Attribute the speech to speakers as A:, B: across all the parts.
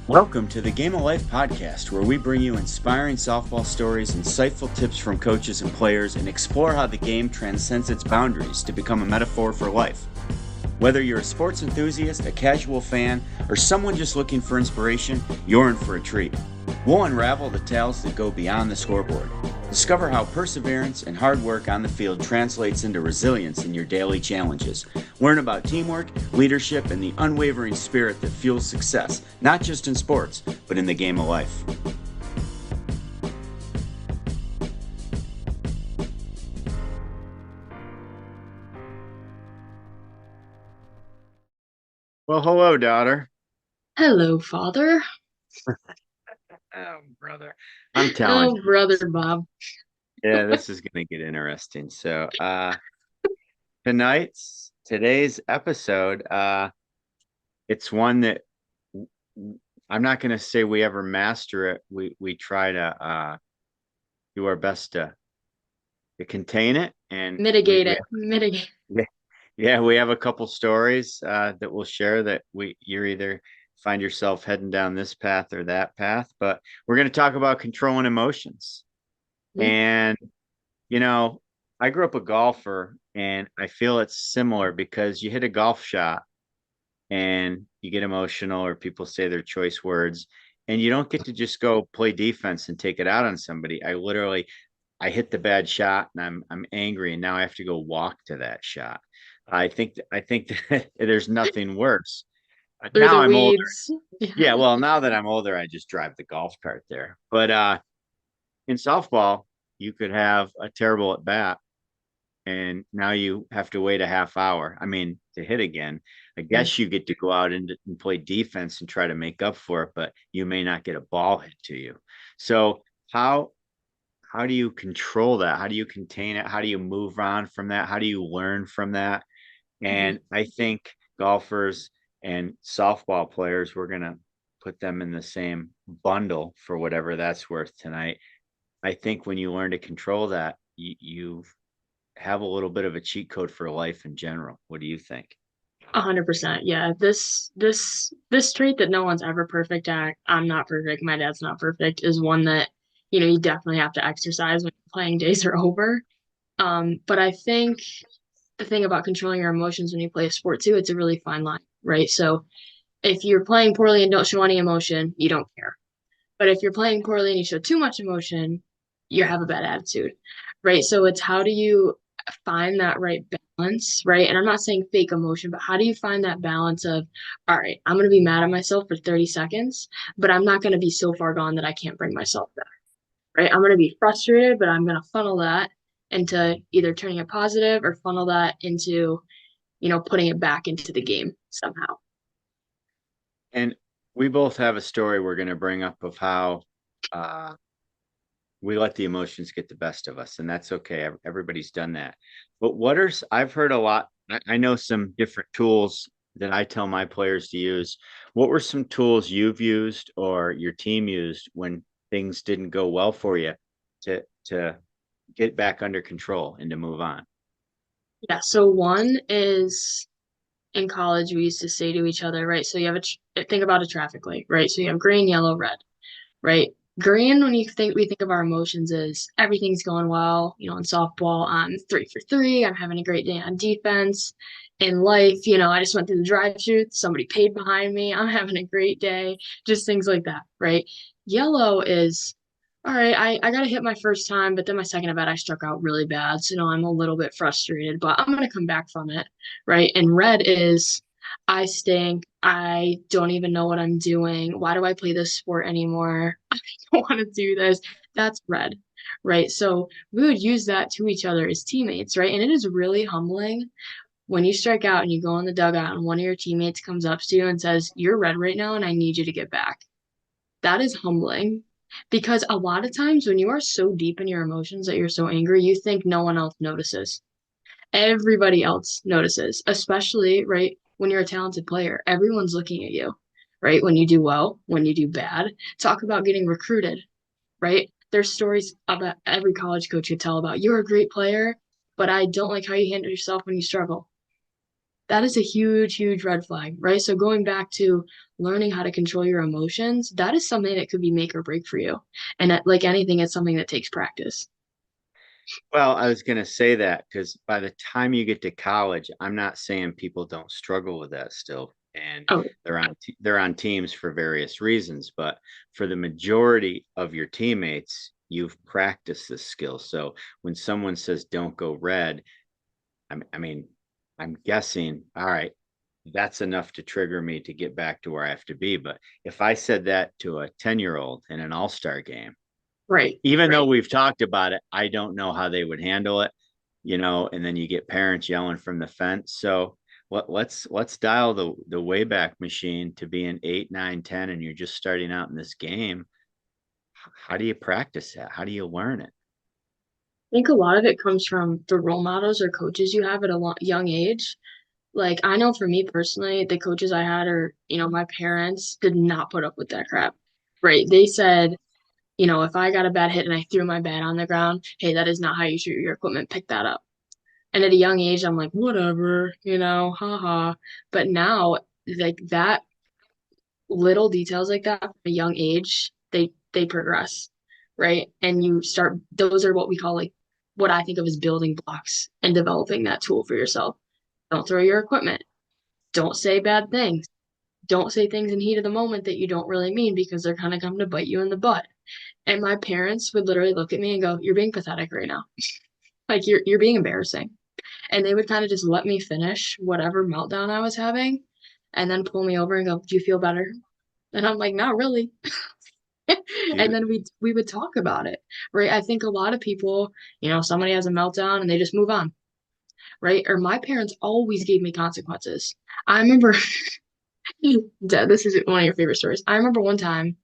A: Welcome to the Game of Life podcast, where we bring you inspiring softball stories, insightful tips from coaches and players, and explore how the game transcends its boundaries to become a metaphor for life. Whether you're a sports enthusiast, a casual fan, or someone just looking for inspiration, you're in for a treat. We'll unravel the tales that go beyond the scoreboard. Discover how perseverance and hard work on the field translates into resilience in your daily challenges. Learn about teamwork, leadership, and the unwavering spirit that fuels success, not just in sports, but in the game of life. Well, hello, daughter.
B: Hello, father.
A: Oh, brother. I'm telling
B: Oh, brother Bob.
A: you. Yeah, this is going to get interesting. So, today's episode, it's one that I'm not going to say we ever master it. We try to do our best to contain it, and
B: Mitigate it. Mitigate.
A: yeah, we have a couple stories that we'll share that you're either find yourself heading down this path or that path, but we're going to talk about controlling emotions. And you know, I grew up a golfer, and I feel it's similar because you hit a golf shot and you get emotional, or people say their choice words, and you don't get to just go play defense and take it out on somebody. I hit the bad shot and I'm angry, and now I have to go walk to that shot. I think that there's nothing worse.
B: Through
A: Now
B: the
A: I'm older.
B: weeds. Yeah.
A: Yeah, well, now that I'm older, I just drive the golf cart there. But in softball, you could have a terrible at bat, and now you have to wait a half hour. I mean, to hit again. I guess you get to go out and play defense and try to make up for it, but you may not get a ball hit to you. So how do you control that? How do you contain it? How do you move on from that? How do you learn from that?
B: Mhm.
A: And I think golfers and softball players, we're gonna put them in the same bundle for whatever that's worth tonight. I think when you learn to control that, you have a little bit of a cheat code for life in general. What do you think?
B: 100%. Yeah. This trait that no one's ever perfect at, I'm not perfect, my dad's not perfect, is one that, you definitely have to exercise when playing days are over. But I think the thing about controlling your emotions when you play a sport too, it's a really fine line, right? So if you're playing poorly and don't show any emotion, you don't care. But if you're playing poorly and you show too much emotion, you have a bad attitude, right? So it's how do you find that right balance, right? And I'm not saying fake emotion, but how do you find that balance of, all right, I'm going to be mad at myself for 30 seconds, but I'm not going to be so far gone that I can't bring myself back, right? I'm going to be frustrated, but I'm going to funnel that into either turning it positive or funnel that into, putting it back into the game somehow.
A: And we both have a story we're going to bring up of how uh, we let the emotions get the best of us, and that's okay. Everybody's done that. But I've heard a lot. I know some different tools that I tell my players to use. What were some tools you've used or your team used when things didn't go well for you to get back under control and to move on?
B: Yeah. So one is in college we used to say to each other, right? So you have think about a traffic light, right? So you have green, yellow, red, right? Green, when we think of our emotions is everything's going well. In softball, I'm 3 for 3. I'm having a great day on defense. In life, I just went through the drive-through. Somebody paid behind me. I'm having a great day. Just things like that, right? Yellow is, all right, I got to hit my first time, but then my second at bat, I struck out really bad. So, I'm a little bit frustrated, but I'm going to come back from it, right? And red is, I stink. I don't even know what I'm doing. Why do I play this sport anymore? I don't want to do this. That's red, right? So we would use that to each other as teammates, right? And it is really humbling when you strike out and you go in the dugout and one of your teammates comes up to you and says, "You're red right now and I need you to get back." That is humbling because a lot of times when you are so deep in your emotions that you're so angry, you think no one else notices. Everybody else notices, especially, right, when you're a talented player. Everyone's looking at you, right? When you do well, when you do bad. Talk about getting recruited, right? There's stories about every college coach could tell about you're a great player, but I don't like how you handle yourself when you struggle. that is a huge, huge red flag, right? So going back to learning how to control your emotions, that is something that could be make or break for you. And like anything, it's something that takes practice.
A: Well, I was going to say that because by the time you get to college, I'm not saying people don't struggle with that still, and
B: Oh,
A: they're on teams for various reasons, but for the majority of your teammates, you've practiced this skill. So when someone says don't go red, I mean, I'm guessing, all right, that's enough to trigger me to get back to where I have to be. But if I said that to a 10-year-old in an all-star game,
B: right,
A: even though
B: right.
A: we've talked about it, I don't know how they would handle it, and then you get parents yelling from the fence. So let's dial the wayback machine to being 8, 9, 10, and you're just starting out in this game. How do you practice that? How do you learn it?
B: I think a lot of it comes from the role models or coaches you have at a young age. Like, I know for me personally, the coaches I had are, my parents did not put up with that crap. Right. They said, if I got a bad hit and I threw my bat on the ground, hey, that is not how you shoot your equipment. Pick that up. And at a young age, I'm like, whatever, haha. But now, like that little details like that from a young age, they progress, right? And you start, those are what we call like what I think of as building blocks and developing that tool for yourself. Don't throw your equipment. Don't say bad things. Don't say things in heat of the moment that you don't really mean because they're kind of coming to bite you in the butt. And my parents would literally look at me and go, "You're being pathetic right now. Like you're being embarrassing." And they would kind of just let me finish whatever meltdown I was having and then pull me over and go, "Do you feel better?" And I'm like, "Not really."
A: Do
B: And
A: you,
B: then we would talk about it, right? I think a lot of people, somebody has a meltdown and they just move on, right? Or my parents always gave me consequences. I remember, Dad, this is one of your favorite stories. I remember one time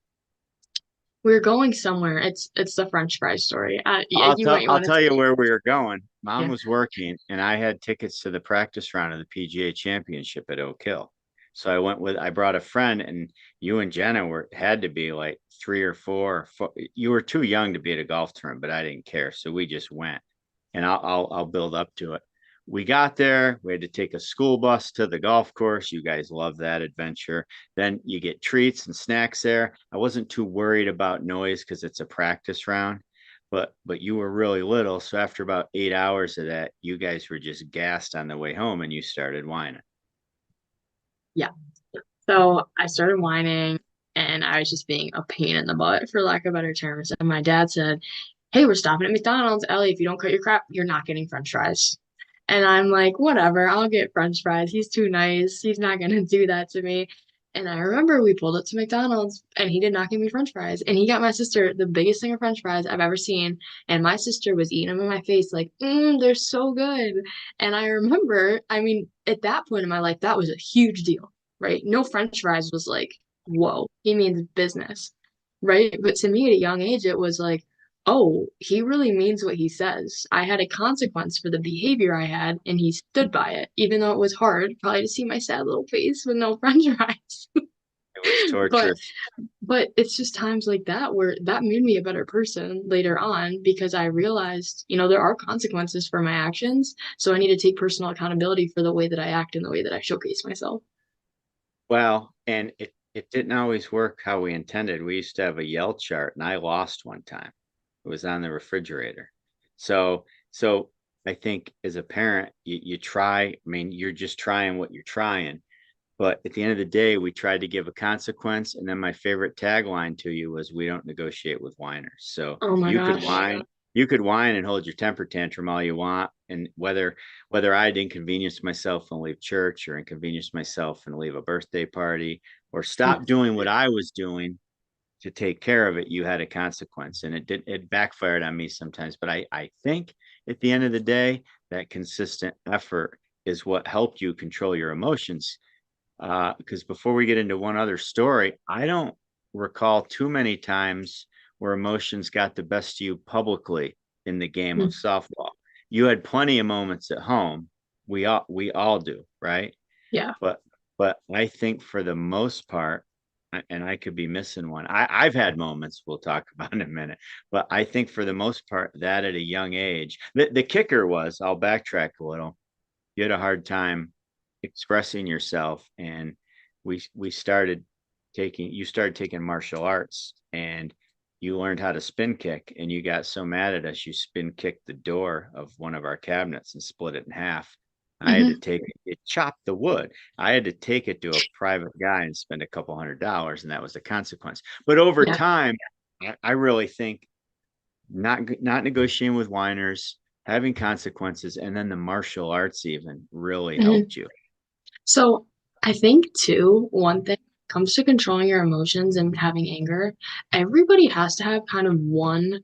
B: we were going somewhere. It's the French fry story. Yeah,
A: I'll
B: you
A: tell
B: might
A: I'll
B: want to
A: tell you
B: tell.
A: where we were going. Mom
B: Yeah.
A: was working and I had tickets to the practice round of the PGA championship at Oak Hill. So I brought a friend and you and Jenna had to be like 3 or 4. You were too young to be at a golf tournament, but I didn't care. So we just went and I'll build up to it. We got there. We had to take a school bus to the golf course. You guys love that adventure. Then you get treats and snacks there. I wasn't too worried about noise because it's a practice round, but you were really little. So after about 8 hours of that, you guys were just gassed on the way home and you started whining.
B: Yeah. So I started whining and I was just being a pain in the butt, for lack of better terms. And my dad said, "Hey, we're stopping at McDonald's. Ellie, if you don't cut your crap, you're not getting French fries." And I'm like, whatever, I'll get French fries. He's too nice. He's not gonna do that to me. And I remember we pulled up to McDonald's and he did not give me French fries. And he got my sister the biggest thing of French fries I've ever seen. And my sister was eating them in my face, like, they're so good. And I remember, I mean, at that point in my life, that was a huge deal, right? No French fries was like, whoa, he means business, right? But to me at a young age, it was like, oh, he really means what he says. I had a consequence for the behavior I had, and he stood by it, even though it was hard, probably to see my sad little face with no French fries.
A: It was
B: But
A: torturous.
B: it's just times like that where that made me a better person later on because I realized, there are consequences for my actions. So I need to take personal accountability for the way that I act and the way that I showcase myself.
A: Well, and it didn't always work how we intended. We used to have a yell chart and I lost one time. It was on the refrigerator. So I think as a parent, you try, I mean, you're just trying what you're trying. But at the end of the day, we tried to give a consequence. And then my favorite tagline to you was, "We don't negotiate with whiners." So
B: Oh my
A: you could
B: gosh.
A: whine, you could whine and hold your temper tantrum all you want. And whether I'd inconvenience myself and leave church or inconvenience myself and leave a birthday party or stop doing what I was doing to take care of it, you had a consequence. And it backfired on me sometimes. But I think at the end of the day, that consistent effort is what helped you control your emotions, because before we get into one other story, I don't recall too many times where emotions got the best of you publicly in the game of softball. You had plenty of moments at home. We all do, right?
B: Yeah.
A: But but I think for the most part, and I could be missing one. I've had moments we'll talk about in a minute, but I think for the most part, that at a young age, the kicker was, I'll backtrack a little. You had a hard time expressing yourself, and we started you started taking martial arts, and you learned how to spin kick, and you got so mad at us you spin kicked the door of one of our cabinets and split it in half. I had to
B: Hmm.
A: take it chopped the wood. I had to take it to a private guy and spend a couple $100, and that was the consequence. But over
B: Yeah.
A: time, I really think not negotiating with whiners, having consequences, and then the martial arts even really
B: Hmm.
A: helped you.
B: So I think too, one thing comes to controlling your emotions and having anger, everybody has to have kind of one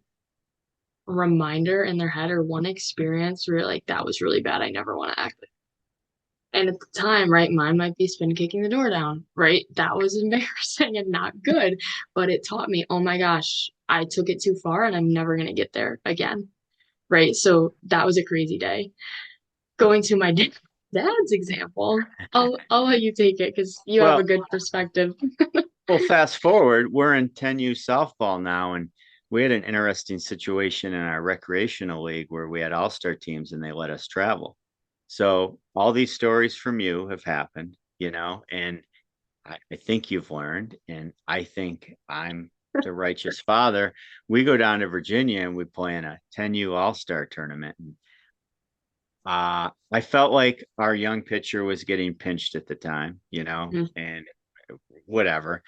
B: reminder in their head or one experience where you're like, that was really bad. I never want to act like. And at the time, right, mine might be spin kicking the door down, right? That was embarrassing and not good, but it taught me, oh my gosh, I took it too far and I'm never gonna get there again, right? So that was a crazy day. Going to my dad's example, I'll let you take it because you have a
A: Well,
B: good perspective.
A: well, fast forward, we're in 10U softball now, and we had an interesting situation in our recreational league where we had all-star teams and they let us travel. So all these stories from you have happened, and I think you've learned, and I think I'm the righteous father. We go down to Virginia and we play in a 10U all-star tournament. And, I felt like our young pitcher was getting pinched at the time,
B: Mhm.
A: and whatever.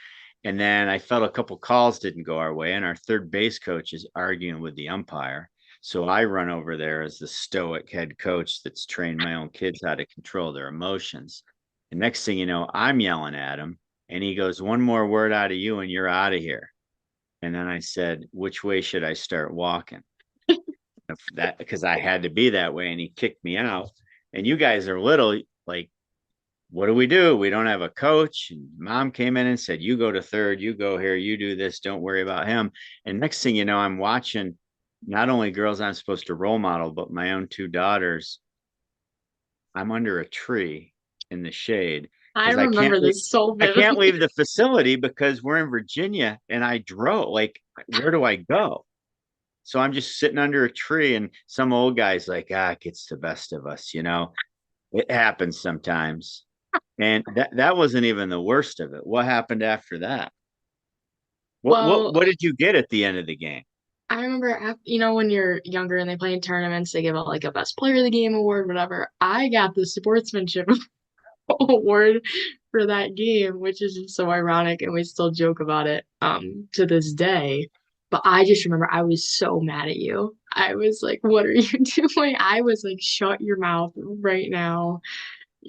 A: And then I felt a couple calls didn't go our way, and our third base coach is arguing with the umpire. So I run over there as the stoic head coach that's trained my own kids how to control their emotions. And next thing you know, I'm yelling at him, and he goes, "One more word out of you, and you're out of here." And then I said, "Which way should I start walking?" That because I had to be that way, and he kicked me out. And you guys are little, like, what do? We don't have a coach. And mom came in and said, "You go to third, you go here, you do this, don't worry about him." And next thing you know, I'm watching not only girls I'm supposed to role model, but my own two daughters. I'm under a tree in the shade
B: I
A: because I can't
B: remember this so
A: I can't
B: vividly.
A: leave the facility because we're in Virginia and I drove. Like, where do I go? So I'm just sitting under a tree, and some old guy's like, it gets the best of us, It happens sometimes. And that wasn't even the worst of it. What happened after that? What what
B: Well,
A: what did you get at the end of the game?
B: I remember, when you're younger and they play in tournaments, they give out like a best player of the game award, whatever. I got the sportsmanship award for that game, which is just so ironic, and we still joke about it to this day. But I just remember I was so mad at you. I was like, "What are you doing?" I was like, "Shut your mouth right now."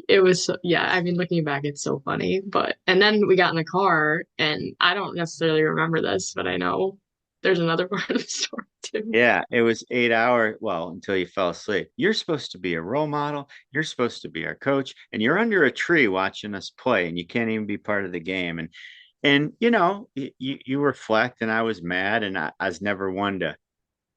B: It was so, yeah, I mean, looking back, it's so funny. But and then we got in the car, and I don't necessarily remember this, but I know there's another part of the story too.
A: Yeah, it was 8 hours. Well, until you fell asleep. You're supposed to be a role model. You're supposed to be our coach, and you're under a tree watching us play, and you can't even be part of the game. And you reflect, and I was mad, and I was never one to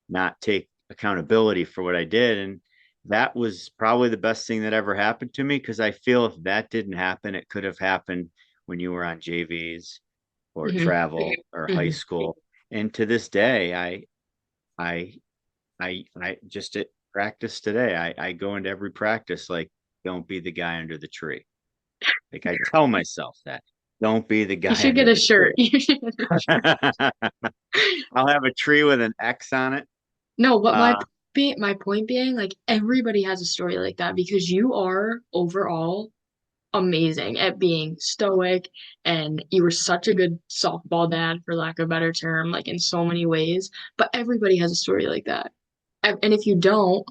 A: not take accountability for what I did. And that was probably the best thing that ever happened to me, because I feel if that didn't happen, it could have happened when you were on JVs or
B: Hmm.
A: travel or high
B: Hmm.
A: school. And to this day, I, I just at practice today, I go into every practice like, don't be the guy under the tree. Like, I tell myself that, don't be the
B: You
A: guy
B: should
A: under
B: get a
A: the
B: shirt.
A: tree.
B: You should get a shirt.
A: I'll have a tree with an X on it.
B: No, but
A: Uh,
B: my point being, like everybody has a story like that because you are overall amazing at being stoic and you were such a good softball dad, for lack of a better term, like in so many ways. But everybody has a story like that. And if you don't,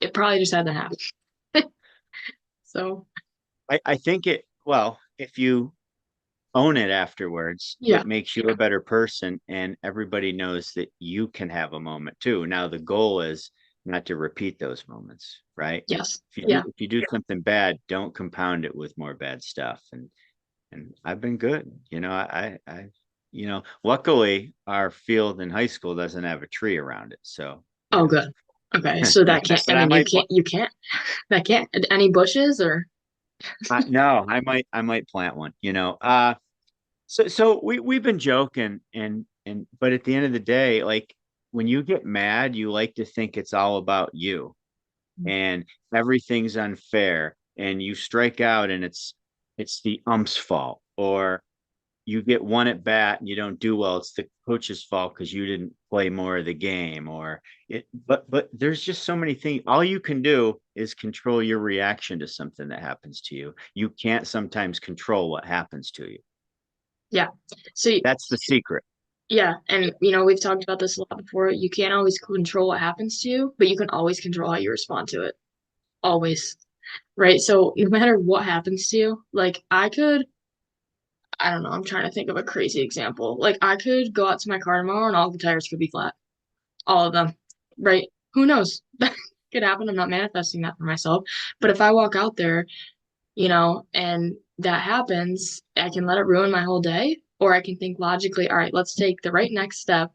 B: it probably just hasn't happened. So
A: I think well, if you own it afterwards,
B: yeah,
A: it makes you a better person, and everybody knows that you can have a moment too. Now the goal is not to repeat those moments, right?
B: yes,
A: If you do
B: yeah.
A: if you do something bad, don't compound it with more bad stuff. And I've been good. Luckily our field in high school doesn't have a tree around it. So,
B: Oh, good. Okay, so that can't. I
A: but I
B: mean, you
A: might
B: can't. You can't. That can't. Any bushes or?
A: no, I might plant one, So we've been joking, and but at the end of the day, like, when you get mad, you like to think it's all about you and everything's unfair. and you strike out and it's the ump's fault, or you get one at bat and you don't do well, it's the coach's fault because you didn't play more of the game, or but there's just so many things. All you can do is control your reaction to something that happens to you. You can't sometimes control what happens to you.
B: Yeah. So
A: That's the secret.
B: yeah, and we've talked about this a lot before. You can't always control what happens to you, but you can always control how you respond to it. Always. Right? So no matter what happens to you, like I don't know, I'm trying to think of a crazy example. Like I could go out to my car tomorrow and all the tires could be flat. All of them. Right? Who knows? That could happen. I'm not manifesting that for myself. But if I walk out there, and that happens, I can let it ruin my whole day, or I can think logically, all right, let's take the right next step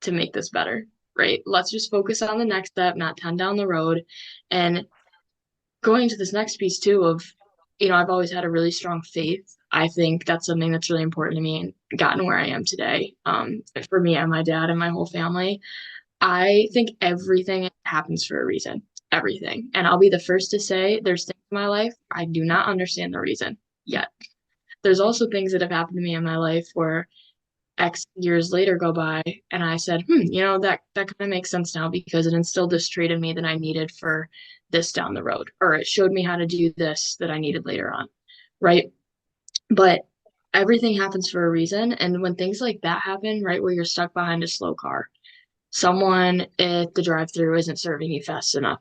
B: to make this better, right? Let's just focus on the next step, not 10 down the road. And going to this next piece too of, I've always had a really strong faith. I think that's something that's really important to me and gotten where I am today. For me and my dad and my whole family, I think everything happens for a reason. Everything. And I'll be the first to say there's things in my life I do not understand the reason yet. There's also things that have happened to me in my life where X years later go by and I said, that kind of makes sense now because it instilled this trait in me that I needed for this down the road, or it showed me how to do this that I needed later on. Right. But everything happens for a reason. And when things like that happen, right, where you're stuck behind a slow car, someone at the drive-through isn't serving you fast enough.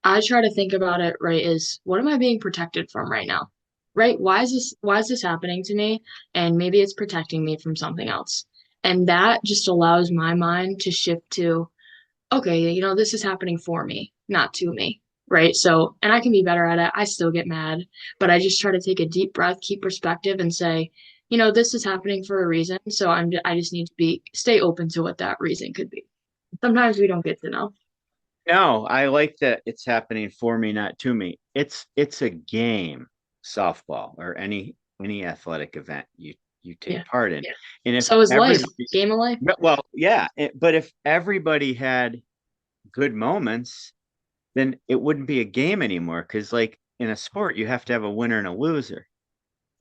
B: I try to think about it, right, is what am I being protected from right now? Right? Why is this happening to me? And maybe it's protecting me from something else. And that just allows my mind to shift to, okay, this is happening for me, not to me. Right. So, and I can be better at it. I still get mad, but I just try to take a deep breath, keep perspective, and say, this is happening for a reason. So I just need to stay open to what that reason could be. Sometimes we don't get to know.
A: No, I like that it's happening for me, not to me. It's a game, softball or any athletic event you
B: Yeah.
A: take part in. And if
B: So is life,
A: everybody,
B: game of life.
A: well, yeah, but if everybody had good moments, then it wouldn't be a game anymore. Because like in a sport, you have to have a winner and a loser.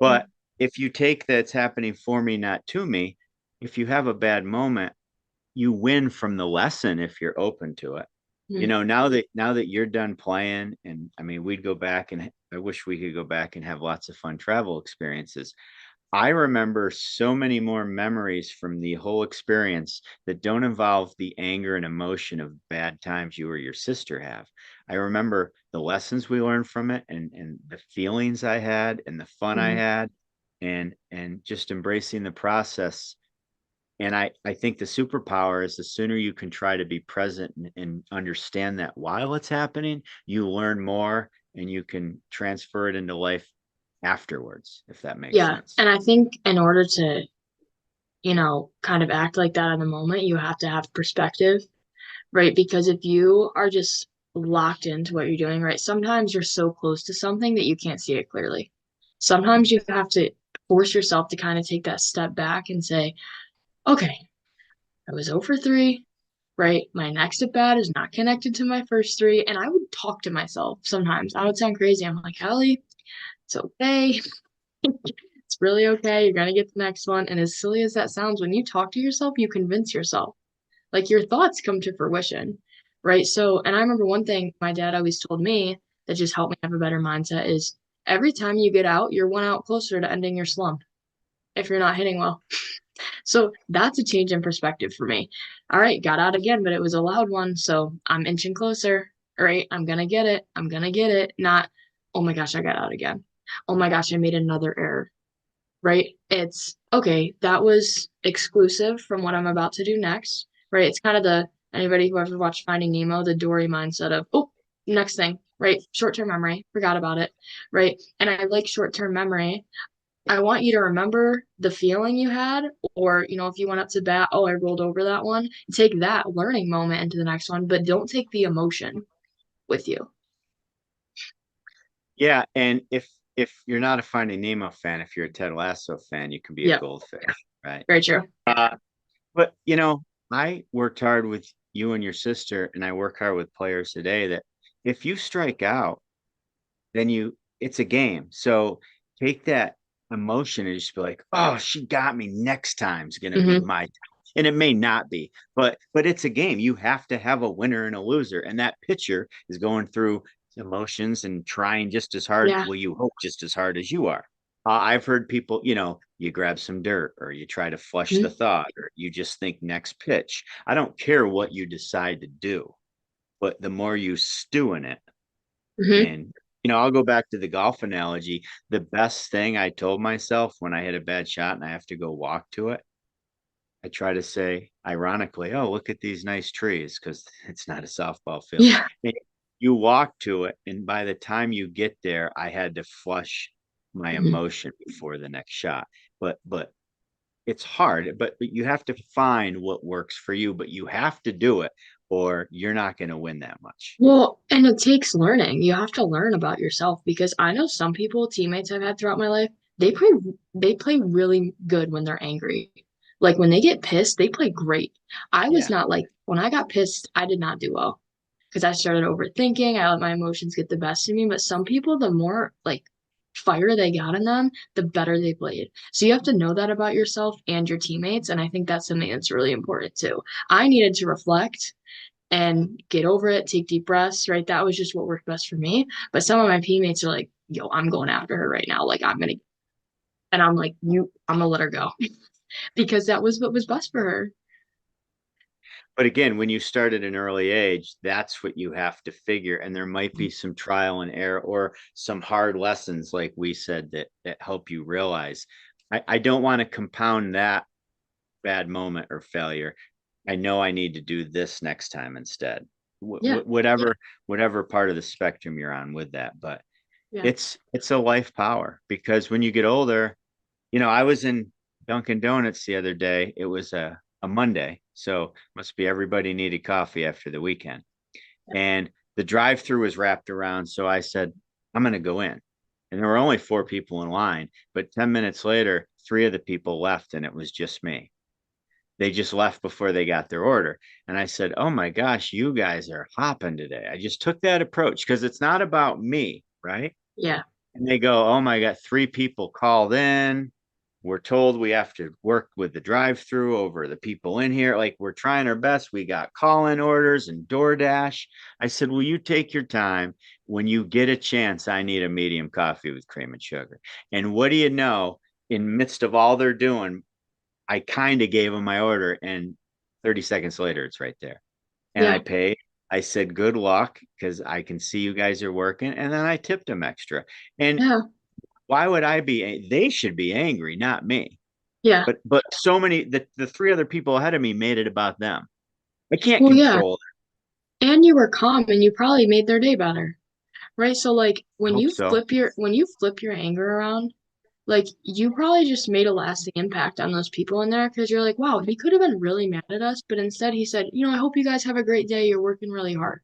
A: But if you take that's happening for me, not to me, if you have a bad moment, you win from the lesson if you're open to it.
B: Mm-hmm.
A: Now that you're done playing, and I mean, we'd go back, and I wish we could go back and have lots of fun travel experiences. I remember so many more memories from the whole experience that don't involve the anger and emotion of bad times you or your sister have. I remember the lessons we learned from it, and the feelings I had and the fun I
B: Mm-hmm.
A: had, and just embracing the process. And I think the superpower is the sooner you can try to be present and understand that while it's happening, you learn more and you can transfer it into life afterwards, if that makes
B: Yeah.
A: sense.
B: And I think in order to, kind of act like that in the moment, you have to have perspective, right? Because if you are just locked into what you're doing, right, sometimes you're so close to something that you can't see it clearly. Sometimes you have to force yourself to kind of take that step back and say, okay, I was 0 for 3, right? My next at bat is not connected to my first three. And I would talk to myself sometimes. I would sound crazy. I'm like, Alli, it's okay. It's really okay. You're gonna get the next one. And as silly as that sounds, when you talk to yourself, you convince yourself. Like your thoughts come to fruition, right? So, and I remember one thing my dad always told me that just helped me have a better mindset is every time you get out, you're one out closer to ending your slump if you're not hitting well. So that's a change in perspective for me. All right, got out again, but it was a loud one, so I'm inching closer. All right, I'm gonna get it. I'm gonna get it. Not, oh my gosh, I got out again. Oh my gosh, I made another error. Right? It's okay, that was exclusive from what I'm about to do next. Right? It's kind of the anybody who ever watched Finding Nemo, the Dory mindset of, oh, next thing, right? Short-term memory, forgot about it. Right? And I like short-term memory. I want you to remember the feeling you had, or, if you went up to bat, oh, I rolled over that one. Take that learning moment into the next one, but don't take the emotion with you.
A: Yeah, and if you're not a Finding Nemo fan, if you're a Ted Lasso fan, you can be a
B: Yeah,
A: goldfish, right?
B: very true.
A: But I worked hard with you and your sister, and I work hard with players today that if you strike out, then it's a game. So take that emotion and just be like, oh, she got me. Next time's gonna be
B: Hmm.
A: my time. And it may not be, but it's a game. You have to have a winner and a loser. And that pitcher is going through emotions and trying just as hard.
B: Yeah.
A: Well, you hope just as hard as you are. I've heard people, you grab some dirt or you try to flush the
B: Hmm.
A: thought or you just think next pitch. I don't care what you decide to do, but the more you stew in it,
B: Hmm.
A: and I'll go back to the golf analogy. The best thing I told myself when I hit a bad shot and I have to go walk to it, I try to say, ironically, oh, look at these nice trees, because it's not a softball field.
B: Yeah.
A: And you walk to it, and by the time you get there, I had to flush my
B: Hmm.
A: emotion before the next shot. But it's hard, but you have to find what works for you, but you have to do it or you're not going to win that much.
B: Well, and it takes learning. You have to learn about yourself because I know some people, teammates I've had throughout my life, they play they play really good when they're angry. Like when they get pissed, they play great. I was
A: Yeah.
B: not like when I got pissed, I did not do well because I started overthinking. I let my emotions get the best of me. But some people, the more like fire they got in them, the better they played. So you have to know that about yourself and your teammates. And I think that's something that's really important too. I needed to reflect and get over it, take deep breaths, right? That was just what worked best for me. But some of my teammates are like, yo, I'm going after her right now. Like and I'm like, I'm gonna let her go because that was what was best for her.
A: But again, when you start at an early age, that's what you have to figure. And there might be some trial and error or some hard lessons, like we said, that help you realize. I don't want to compound that bad moment or failure. I know I need to do this next time instead.
B: Yeah,
A: Whatever part of the spectrum you're on with that, but
B: yeah,
A: it's a life power because when you get older, I was in Dunkin' Donuts the other day. It was a Monday, so must be everybody needed coffee after the weekend.
B: yeah,
A: And the drive-through was wrapped around, so I said, I'm going to go in. And there were only four people in line, but 10 minutes later, three of the people left and it was just me. They just left before they got their order. And I said, oh my gosh, you guys are hopping today. I just took that approach because it's not about me, right?
B: yeah,
A: And they go, oh my God, three people called in. We're told we have to work with the drive through over the people in here. Like we're trying our best. We got call in orders and DoorDash. I said, will you take your time? When you get a chance, I need a medium coffee with cream and sugar. And what do you know? In midst of all they're doing, I kind of gave them my order, and 30 seconds later, it's right there. And I
B: yeah,
A: paid. I said, good luck because I can see you guys are working. And then I tipped them extra. And
B: yeah,
A: why would I be? They should be angry, not me.
B: yeah.
A: But so many, the three other people ahead of me made it about them. I can't
B: Well, yeah.
A: control it.
B: And you were calm and you probably made their day better. Right? So like
A: I hope so.
B: when you flip your anger around, like you probably just made a lasting impact on those people in there because you're like, wow, he could have been really mad at us, but instead he said, I hope you guys have a great day. You're working really hard.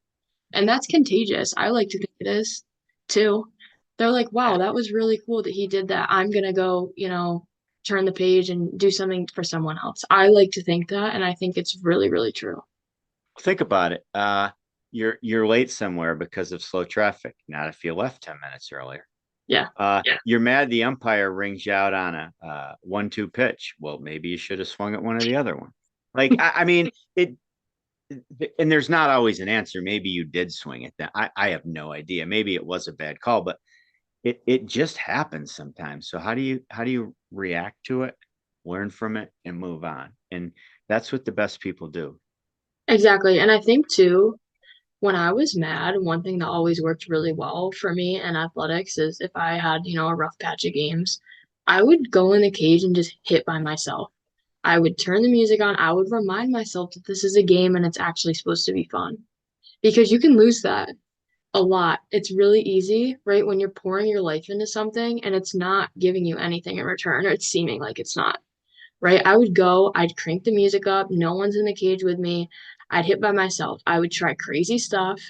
B: And that's contagious. I like to think it is too. They're like, wow,
A: Yeah.
B: that was really cool that he did that. I'm gonna go, turn the page and do something for someone else. I like to think that, and I think it's really, really true.
A: Think about it. You're late somewhere because of slow traffic. Not if you left 10 minutes earlier.
B: Yeah.
A: Yeah. You're mad the umpire rings you out on a 1-2 pitch. Well, maybe you should have swung at one of the other ones. Like I mean, it and there's not always an answer. Maybe you did swing at that. I have no idea. Maybe it was a bad call, but it just happens sometimes. So how do you react to it, learn from it, and move on? And that's what the best people do.
B: Exactly. And I think too, when I was mad, one thing that always worked really well for me in athletics is if I had, a rough patch of games, I would go in the cage and just hit by myself. I would turn the music on. I would remind myself that this is a game and it's actually supposed to be fun because you can lose that a lot. It's really easy, right? When you're pouring your life into something and it's not giving you anything in return or it's seeming like it's not, right? I would go, I'd crank the music up, no one's in the cage with me. I'd hit by myself. I would try crazy stuff.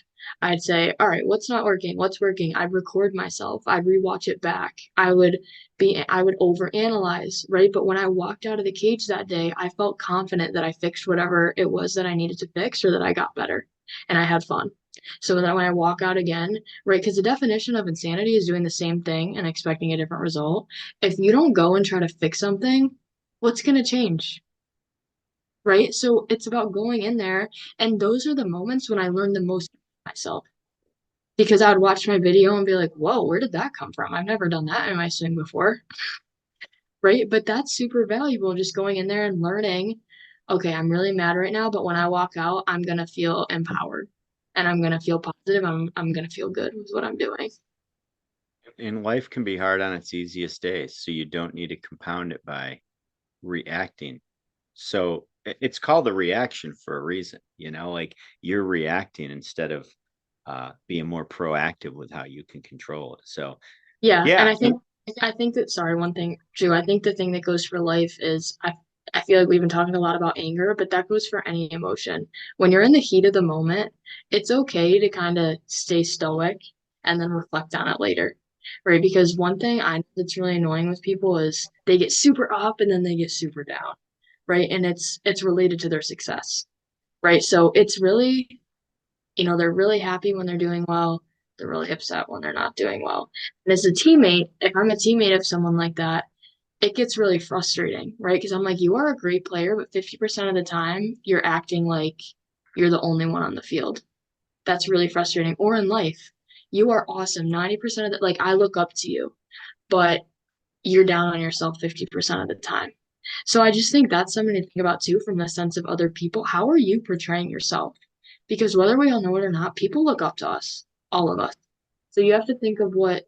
B: I'd say, all right, what's not working? What's working? I'd record myself. I'd rewatch it back. I would overanalyze, right? But when I walked out of the cage that day, I felt confident that I fixed whatever it was that I needed to fix or that I got better and I had fun. So that when I walk out again, right, because the definition of insanity is doing the same thing and expecting a different result. If you don't go and try to fix something, what's going to change? Right? So it's about going in there. And those are the moments when I learn the most about myself. Because I would watch my video and be like, whoa, where did that come from? I've never done that in my swing before. Right? But that's super valuable, just going in there and learning, okay, I'm really mad right now, but when I walk out, I'm gonna feel empowered and I'm gonna feel positive. I'm gonna feel good with what I'm doing.
A: And life can be hard on its easiest days, so you don't need to compound it by reacting. So it's called a reaction for a reason, like you're reacting instead of being more proactive with how you can control it. So
B: Yeah, and
A: yeah.
B: I think that, sorry, one thing, Drew, I think the thing that goes for life is I feel like we've been talking a lot about anger, but that goes for any emotion. When you're in the heat of the moment, it's okay to kind of stay stoic and then reflect on it later. Right? Because one thing I know that's really annoying with people is they get super up and then they get super down. Right? And it's related to their success. Right? So it's really, they're really happy when they're doing well. They're really upset when they're not doing well. And as a teammate, if I'm a teammate of someone like that, it gets really frustrating, right? Because I'm like, you are a great player, but 50% of the time, you're acting like you're the only one on the field. That's really frustrating. Or in life, you are awesome. 90% of the, like, I look up to you, but you're down on yourself 50% of the time. So I just think that's something to think about too, from the sense of other people. How are you portraying yourself? Because whether we all know it or not, people look up to us, all of us. So you have to think of what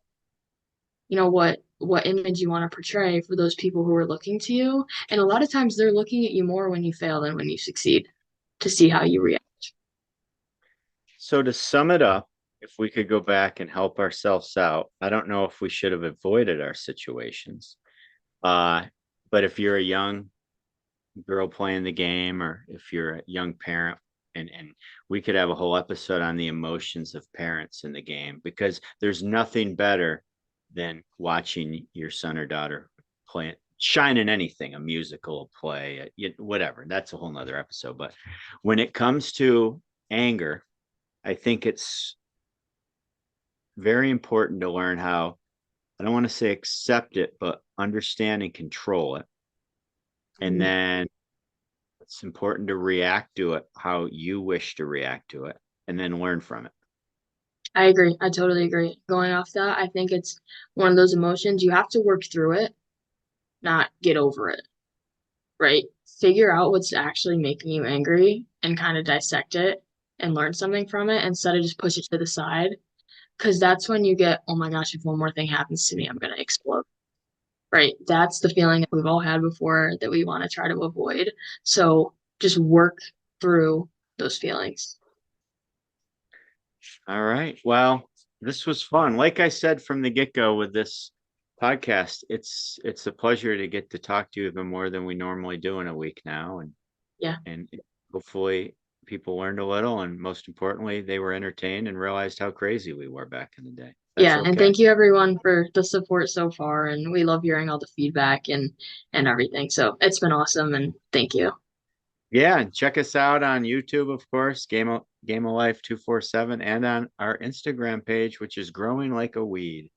B: image you want to portray for those people who are looking to you. And a lot of times they're looking at you more when you fail than when you succeed to see how you react.
A: So to sum it up, if we could go back and help ourselves out, I don't know if we should have avoided our situations. Uh, but if you're a young girl playing the game, or if you're a young parent, and we could have a whole episode on the emotions of parents in the game, because there's nothing better than watching your son or daughter play, shine in anything, a musical, play, whatever. That's a whole nother episode. But when it comes to anger, I think it's very important to learn how, I don't want to say accept it, but understand and control it. And
B: Mhm.
A: then it's important to react to it how you wish to react to it, and then learn from it.
B: I agree. I totally agree. Going off that, I think it's one of those emotions you have to work through it, not get over it, right? Figure out what's actually making you angry and kind of dissect it and learn something from it instead of just push it to the side. Because that's when you get, oh my gosh, if one more thing happens to me, I'm going to explode. Right? That's the feeling that we've all had before that we want to try to avoid. So just work through those feelings.
A: All right. Well, this was fun. Like I said from the get-go with this podcast, it's a pleasure to get to talk to you even more than we normally do in a week now.
B: Yeah.
A: And hopefully people learned a little, and most importantly, they were entertained and realized how crazy we were back in the day. That's
B: Yeah. And
A: okay.
B: thank you everyone for the support so far. And we love hearing all the feedback and everything. So it's been awesome and thank you.
A: Yeah, and check us out on YouTube, of course, Game of Life 247, and on our Instagram page, which is growing like a weed.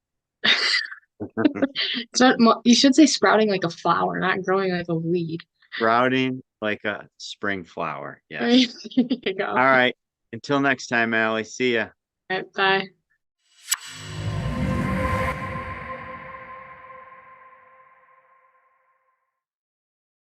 B: It's not, you should say sprouting like a flower, not growing like a weed.
A: Sprouting like a spring flower.
B: There
A: Yes.
B: you go.
A: All
B: All
A: right. Until next time, Allie. See ya.
B: right, bye.